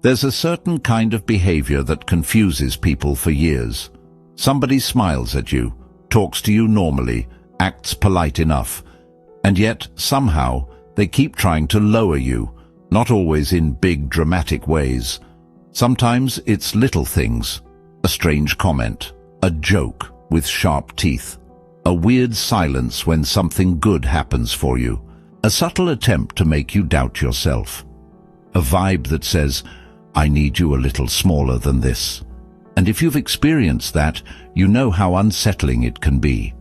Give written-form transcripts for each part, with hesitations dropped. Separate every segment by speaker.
Speaker 1: There's a certain kind of behavior that confuses people for years. Somebody smiles at you, talks to you normally, acts polite enough, and yet, somehow, they keep trying to lower you, not always in big, dramatic ways. Sometimes it's little things, a strange comment, a joke with sharp teeth, a weird silence when something good happens for you, a subtle attempt to make you doubt yourself, a vibe that says, "I need you a little smaller than this." And if you've experienced that, you know how unsettling it can be.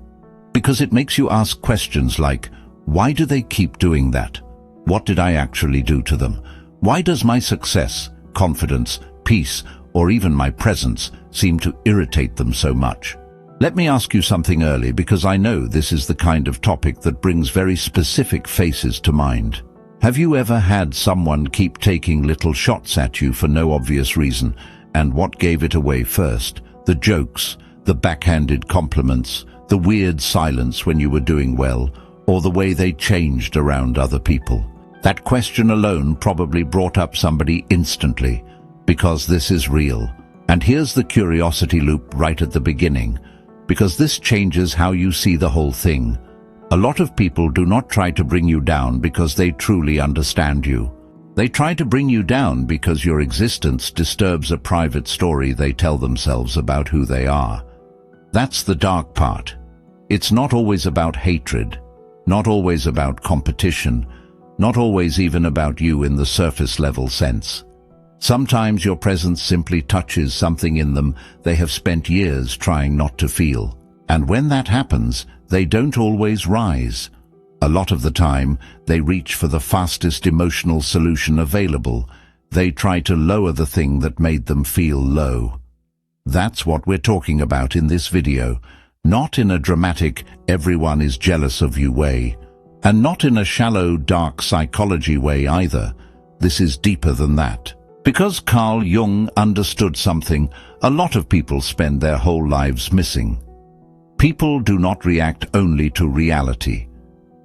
Speaker 1: Because it makes you ask questions like, why do they keep doing that? What did I actually do to them? Why does my success, confidence, peace, or even my presence seem to irritate them so much? Let me ask you something early, because I know this is the kind of topic that brings very specific faces to mind. Have you ever had someone keep taking little shots at you for no obvious reason? And what gave it away first? The jokes, the backhanded compliments, the weird silence when you were doing well, or the way they changed around other people? That question alone probably brought up somebody instantly, because this is real. And here's the curiosity loop right at the beginning, because this changes how you see the whole thing. A lot of people do not try to bring you down because they truly understand you. They try to bring you down because your existence disturbs a private story they tell themselves about who they are. That's the dark part. It's not always about hatred, not always about competition, not always even about you in the surface level sense. Sometimes your presence simply touches something in them they have spent years trying not to feel. And when that happens, they don't always rise. A lot of the time, they reach for the fastest emotional solution available. They try to lower the thing that made them feel low. That's what we're talking about in this video. Not in a dramatic, everyone is jealous of you way. And not in a shallow, dark psychology way either. This is deeper than that. Because Carl Jung understood something a lot of people spend their whole lives missing. People do not react only to reality.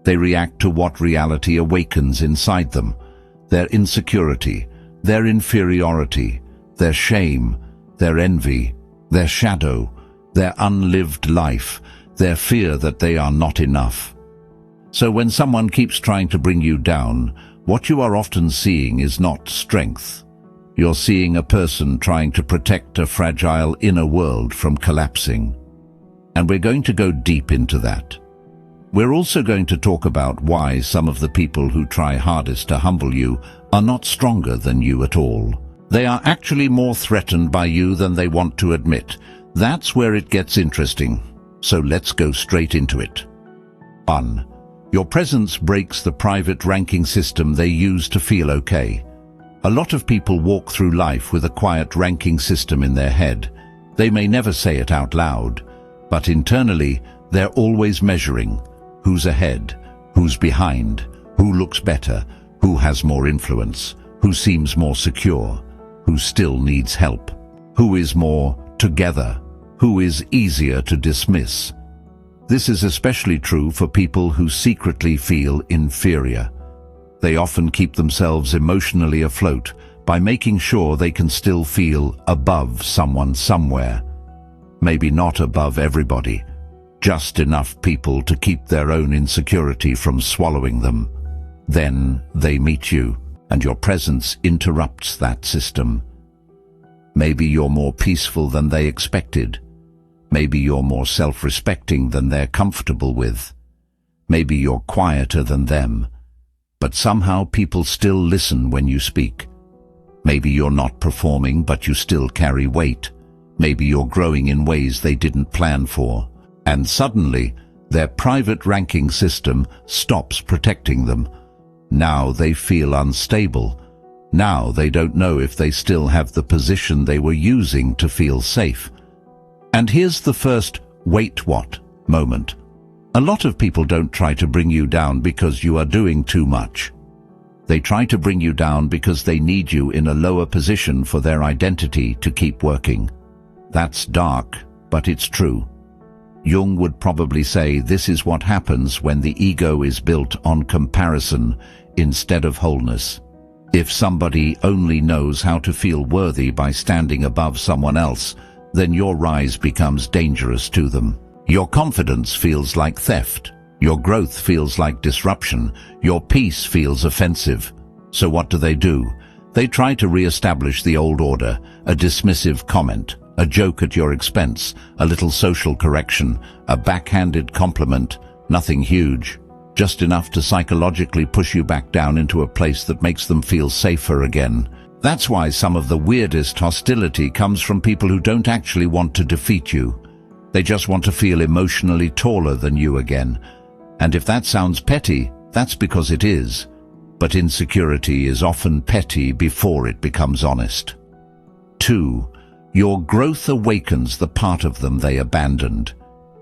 Speaker 1: They react to what reality awakens inside them. Their insecurity, their inferiority, their shame, their envy, their shadow, their unlived life, their fear that they are not enough. So when someone keeps trying to bring you down, what you are often seeing is not strength. You're seeing a person trying to protect a fragile inner world from collapsing. And we're going to go deep into that. We're also going to talk about why some of the people who try hardest to humble you are not stronger than you at all. They are actually more threatened by you than they want to admit. That's where it gets interesting. So let's go straight into it. 1. Your presence breaks the private ranking system they use to feel okay. A lot of people walk through life with a quiet ranking system in their head. They may never say it out loud, but internally they're always measuring who's ahead, who's behind, who looks better, who has more influence, who seems more secure, who still needs help, who is more together, who is easier to dismiss. This is especially true for people who secretly feel inferior. They often keep themselves emotionally afloat by making sure they can still feel above someone somewhere. Maybe not above everybody, just enough people to keep their own insecurity from swallowing them. Then they meet you, and your presence interrupts that system. Maybe you're more peaceful than they expected. Maybe you're more self-respecting than they're comfortable with. Maybe you're quieter than them. But somehow people still listen when you speak. Maybe you're not performing, but you still carry weight. Maybe you're growing in ways they didn't plan for. And suddenly, their private ranking system stops protecting them. Now they feel unstable. Now they don't know if they still have the position they were using to feel safe. And here's the first "wait what" moment. A lot of people don't try to bring you down because you are doing too much. They try to bring you down because they need you in a lower position for their identity to keep working. That's dark, but it's true. Jung would probably say this is what happens when the ego is built on comparison instead of wholeness. If somebody only knows how to feel worthy by standing above someone else, then your rise becomes dangerous to them. Your confidence feels like theft. Your growth feels like disruption. Your peace feels offensive. So what do? They try to re-establish the old order, a dismissive comment, a joke at your expense, a little social correction, a backhanded compliment, nothing huge, just enough to psychologically push you back down into a place that makes them feel safer again. That's why some of the weirdest hostility comes from people who don't actually want to defeat you. They just want to feel emotionally taller than you again. And if that sounds petty, that's because it is. But insecurity is often petty before it becomes honest. 2. Your growth awakens the part of them they abandoned.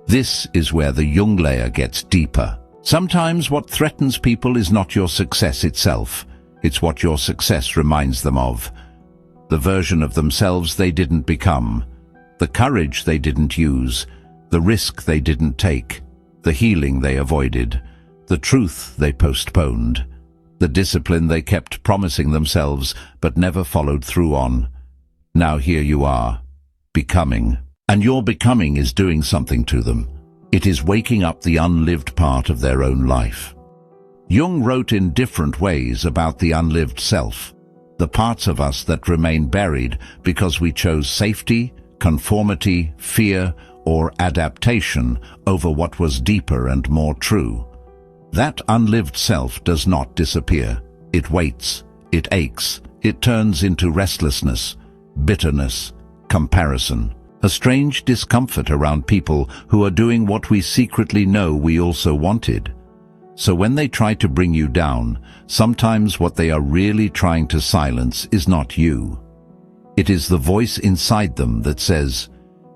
Speaker 1: This is where the Jung layer gets deeper. Sometimes what threatens people is not your success itself. It's what your success reminds them of. The version of themselves they didn't become. The courage they didn't use. The risk they didn't take. The healing they avoided. The truth they postponed. The discipline they kept promising themselves but never followed through on. Now here you are, becoming. And your becoming is doing something to them. It is waking up the unlived part of their own life. Jung wrote in different ways about the unlived self, the parts of us that remain buried because we chose safety, conformity, fear, or adaptation over what was deeper and more true. That unlived self does not disappear. It waits, it aches, it turns into restlessness, bitterness, comparison, a strange discomfort around people who are doing what we secretly know we also wanted. So when they try to bring you down, sometimes what they are really trying to silence is not you. It is the voice inside them that says,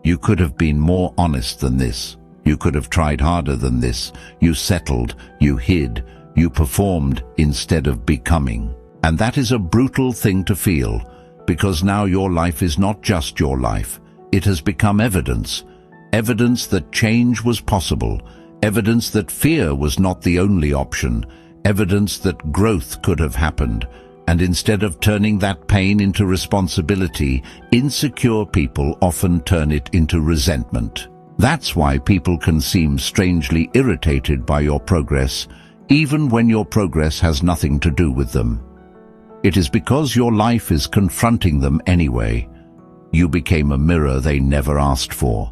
Speaker 1: "You could have been more honest than this. You could have tried harder than this. You settled, you hid, you performed instead of becoming." And that is a brutal thing to feel, because now your life is not just your life. It has become evidence. Evidence that change was possible. Evidence that fear was not the only option. Evidence that growth could have happened. And instead of turning that pain into responsibility, insecure people often turn it into resentment. That's why people can seem strangely irritated by your progress, even when your progress has nothing to do with them. It is because your life is confronting them anyway. You became a mirror they never asked for,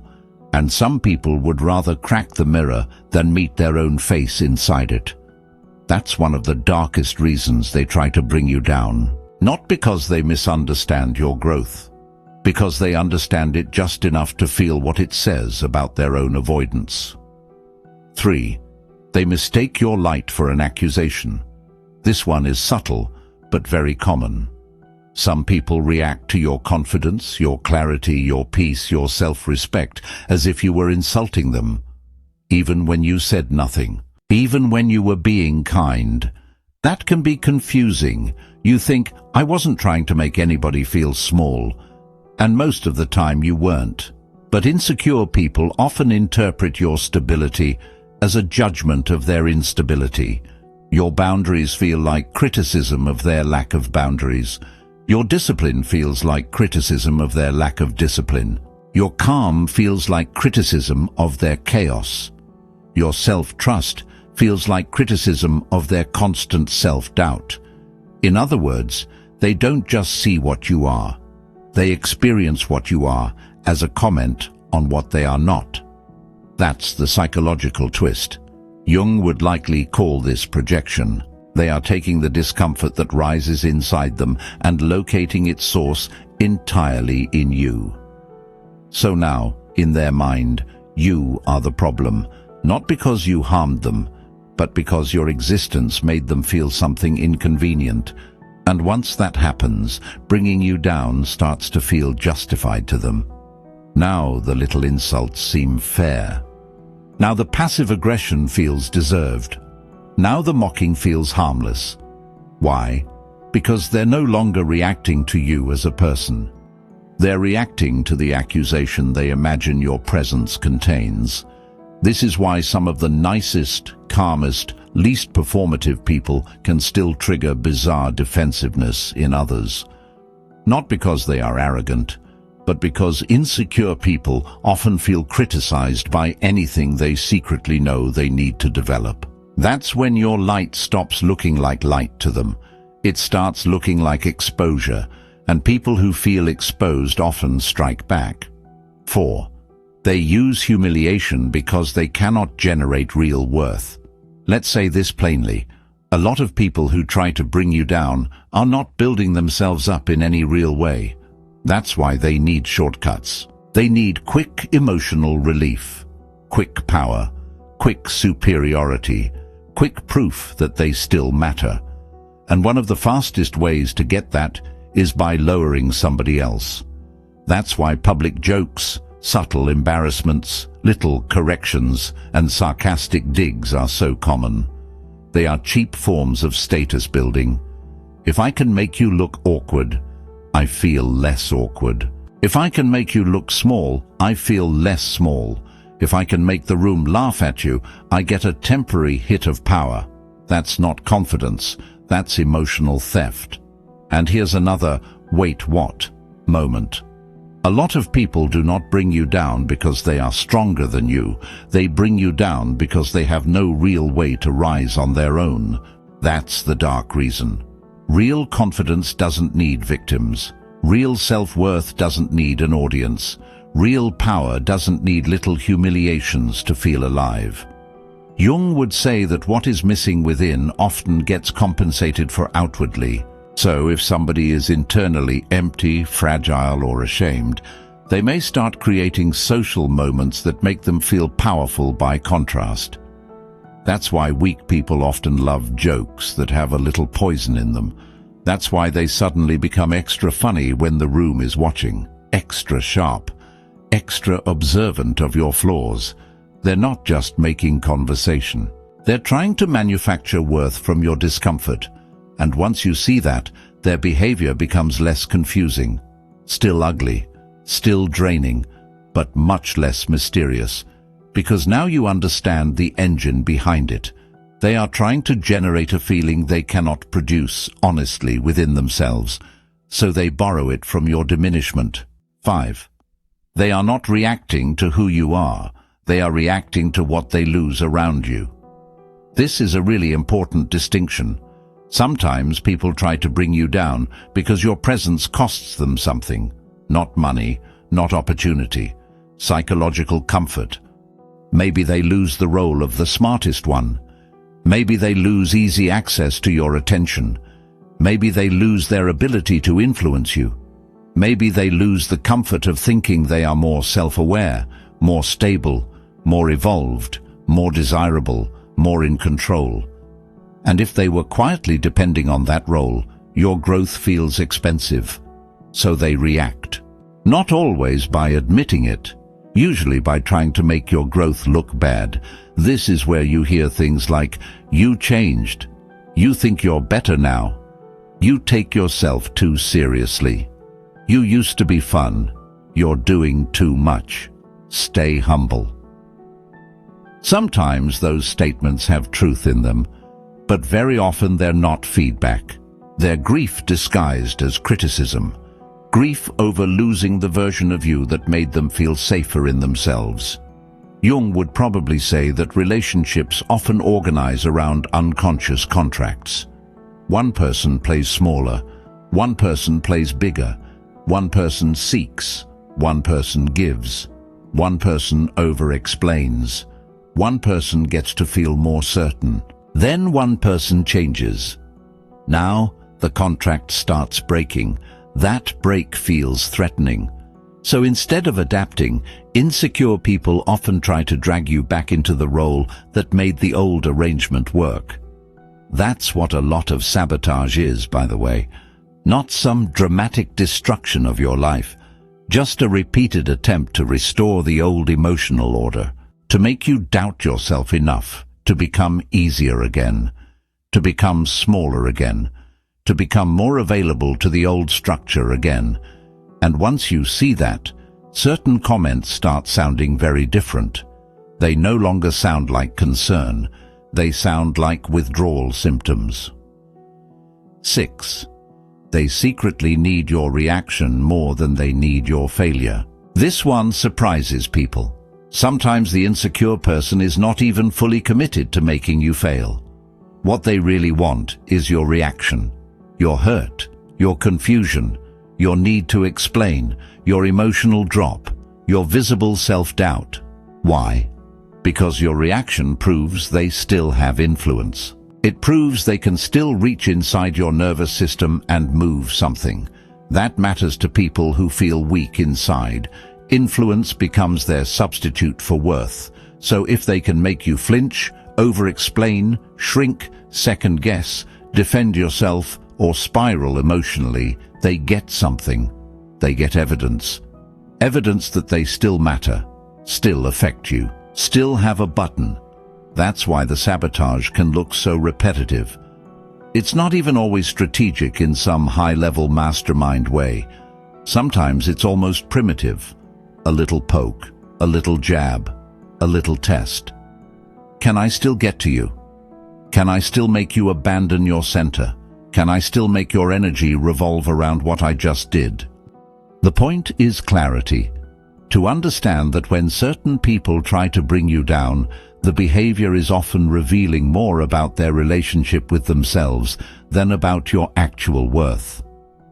Speaker 1: and some people would rather crack the mirror than meet their own face inside it. That's one of the darkest reasons they try to bring you down. Not because they misunderstand your growth, because they understand it just enough to feel what it says about their own avoidance. 3. They mistake your light for an accusation. This one is subtle, but very common. Some people react to your confidence, your clarity, your peace, your self-respect, as if you were insulting them, even when you said nothing. Even when you were being kind. That can be confusing. You think, I wasn't trying to make anybody feel small, and most of the time you weren't. But insecure people often interpret your stability as a judgment of their instability. Your boundaries feel like criticism of their lack of boundaries. Your discipline feels like criticism of their lack of discipline. Your calm feels like criticism of their chaos. Your self-trust feels like criticism of their constant self-doubt. In other words, they don't just see what you are. They experience what you are as a comment on what they are not. That's the psychological twist. Jung would likely call this projection. They are taking the discomfort that rises inside them and locating its source entirely in you. So now, in their mind, you are the problem, not because you harmed them, but because your existence made them feel something inconvenient. And once that happens, bringing you down starts to feel justified to them. Now the little insults seem fair. Now the passive aggression feels deserved. Now the mocking feels harmless. Why? Because they're no longer reacting to you as a person. They're reacting to the accusation they imagine your presence contains. This is why some of the nicest, calmest, least performative people can still trigger bizarre defensiveness in others. Not because they are arrogant, but because insecure people often feel criticized by anything they secretly know they need to develop. That's when your light stops looking like light to them. It starts looking like exposure, and people who feel exposed often strike back. 4. They use humiliation because they cannot generate real worth. Let's say this plainly. A lot of people who try to bring you down are not building themselves up in any real way. That's why they need shortcuts. They need quick emotional relief, quick power, quick superiority, quick proof that they still matter. And one of the fastest ways to get that is by lowering somebody else. That's why public jokes, subtle embarrassments, little corrections, and sarcastic digs are so common. They are cheap forms of status building. If I can make you look awkward, I feel less awkward. If I can make you look small, I feel less small. If I can make the room laugh at you, I get a temporary hit of power. That's not confidence, that's emotional theft. And here's another "wait what" moment. A lot of people do not bring you down because they are stronger than you. They bring you down because they have no real way to rise on their own. That's the dark reason. Real confidence doesn't need victims. Real self-worth doesn't need an audience. Real power doesn't need little humiliations to feel alive. Jung would say that what is missing within often gets compensated for outwardly. So if somebody is internally empty, fragile, or ashamed, they may start creating social moments that make them feel powerful by contrast. That's why weak people often love jokes that have a little poison in them. That's why they suddenly become extra funny when the room is watching, extra sharp, extra observant of your flaws. They're not just making conversation. They're trying to manufacture worth from your discomfort. And once you see that, their behavior becomes less confusing, still ugly, still draining, but much less mysterious. Because now you understand the engine behind it. They are trying to generate a feeling they cannot produce honestly within themselves, so they borrow it from your diminishment. 5. They are not reacting to who you are. They are reacting to what they lose around you. This is a really important distinction. Sometimes people try to bring you down because your presence costs them something. Not money, not opportunity, psychological comfort. Maybe they lose the role of the smartest one. Maybe they lose easy access to your attention. Maybe they lose their ability to influence you. Maybe they lose the comfort of thinking they are more self-aware, more stable, more evolved, more desirable, more in control. And if they were quietly depending on that role, your growth feels expensive. So they react. Not always by admitting it, usually by trying to make your growth look bad. This is where you hear things like, "You changed. You think you're better now. You take yourself too seriously. You used to be fun. You're doing too much. Stay humble." Sometimes those statements have truth in them, but very often they're not feedback. They're grief disguised as criticism. Grief over losing the version of you that made them feel safer in themselves. Jung would probably say that relationships often organize around unconscious contracts. One person plays smaller, one person plays bigger, one person seeks, one person gives, one person over-explains, one person gets to feel more certain. Then one person changes. Now the contract starts breaking. That break feels threatening. So instead of adapting, insecure people often try to drag you back into the role that made the old arrangement work. That's what a lot of sabotage is, by the way. Not some dramatic destruction of your life, just a repeated attempt to restore the old emotional order, to make you doubt yourself enough to become easier again, to become smaller again, to become more available to the old structure again. And once you see that, certain comments start sounding very different. They no longer sound like concern. They sound like withdrawal symptoms. 6. They secretly need your reaction more than they need your failure. This one surprises people. Sometimes the insecure person is not even fully committed to making you fail. What they really want is your reaction, your hurt, your confusion, your need to explain, your emotional drop, your visible self-doubt. Why? Because your reaction proves they still have influence. It proves they can still reach inside your nervous system and move something. That matters to people who feel weak inside. Influence becomes their substitute for worth. So if they can make you flinch, over-explain, shrink, second-guess, defend yourself, or spiral emotionally, they get something. They get evidence. Evidence that they still matter, still affect you, still have a button. That's why the sabotage can look so repetitive. It's not even always strategic in some high-level mastermind way. Sometimes it's almost primitive. A little poke, a little jab, a little test. Can I still get to you? Can I still make you abandon your center? Can I still make your energy revolve around what I just did? The point is clarity. To understand that when certain people try to bring you down, the behavior is often revealing more about their relationship with themselves than about your actual worth.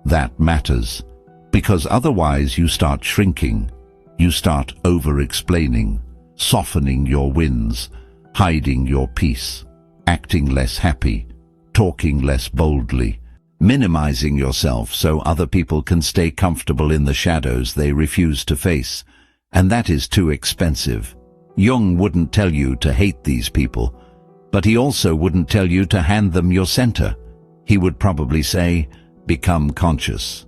Speaker 1: That matters, because otherwise you start shrinking. You start over-explaining, softening your wins, hiding your peace, acting less happy, talking less boldly, minimizing yourself so other people can stay comfortable in the shadows they refuse to face. And that is too expensive. Jung wouldn't tell you to hate these people, but he also wouldn't tell you to hand them your center. He would probably say, become conscious.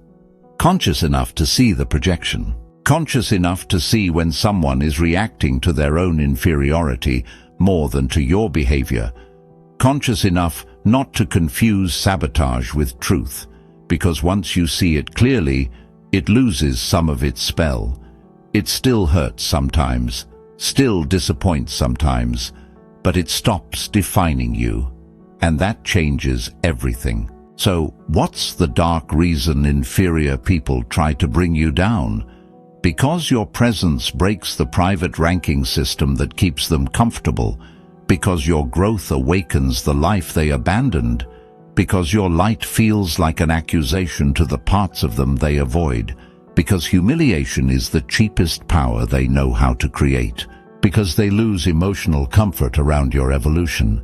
Speaker 1: Conscious enough to see the projection. Conscious enough to see when someone is reacting to their own inferiority more than to your behavior. Conscious enough not to confuse sabotage with truth, because once you see it clearly, it loses some of its spell. It still hurts sometimes, still disappoints sometimes, but it stops defining you, and that changes everything. So, what's the dark reason inferior people try to bring you down? Because your presence breaks the private ranking system that keeps them comfortable, because your growth awakens the life they abandoned, because your light feels like an accusation to the parts of them they avoid, because humiliation is the cheapest power they know how to create, because they lose emotional comfort around your evolution,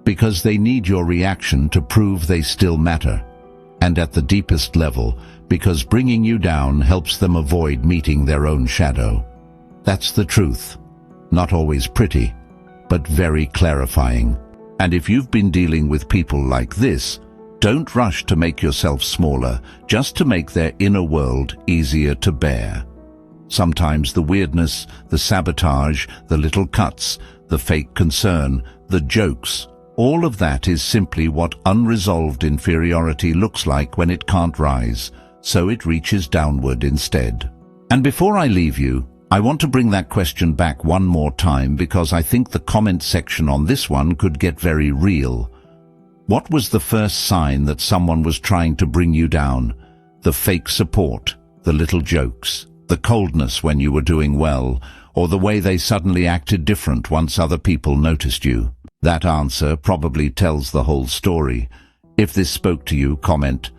Speaker 1: because they need your reaction to prove they still matter, and at the deepest level, because bringing you down helps them avoid meeting their own shadow. That's the truth. Not always pretty, but very clarifying. And if you've been dealing with people like this, don't rush to make yourself smaller, just to make their inner world easier to bear. Sometimes the weirdness, the sabotage, the little cuts, the fake concern, the jokes, all of that is simply what unresolved inferiority looks like when it can't rise, so it reaches downward instead. And before I leave you, I want to bring that question back one more time because I think the comment section on this one could get very real. What was the first sign that someone was trying to bring you down? The fake support, the little jokes, the coldness when you were doing well, or the way they suddenly acted different once other people noticed you? That answer probably tells the whole story. If this spoke to you, comment,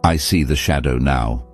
Speaker 1: I see the shadow now.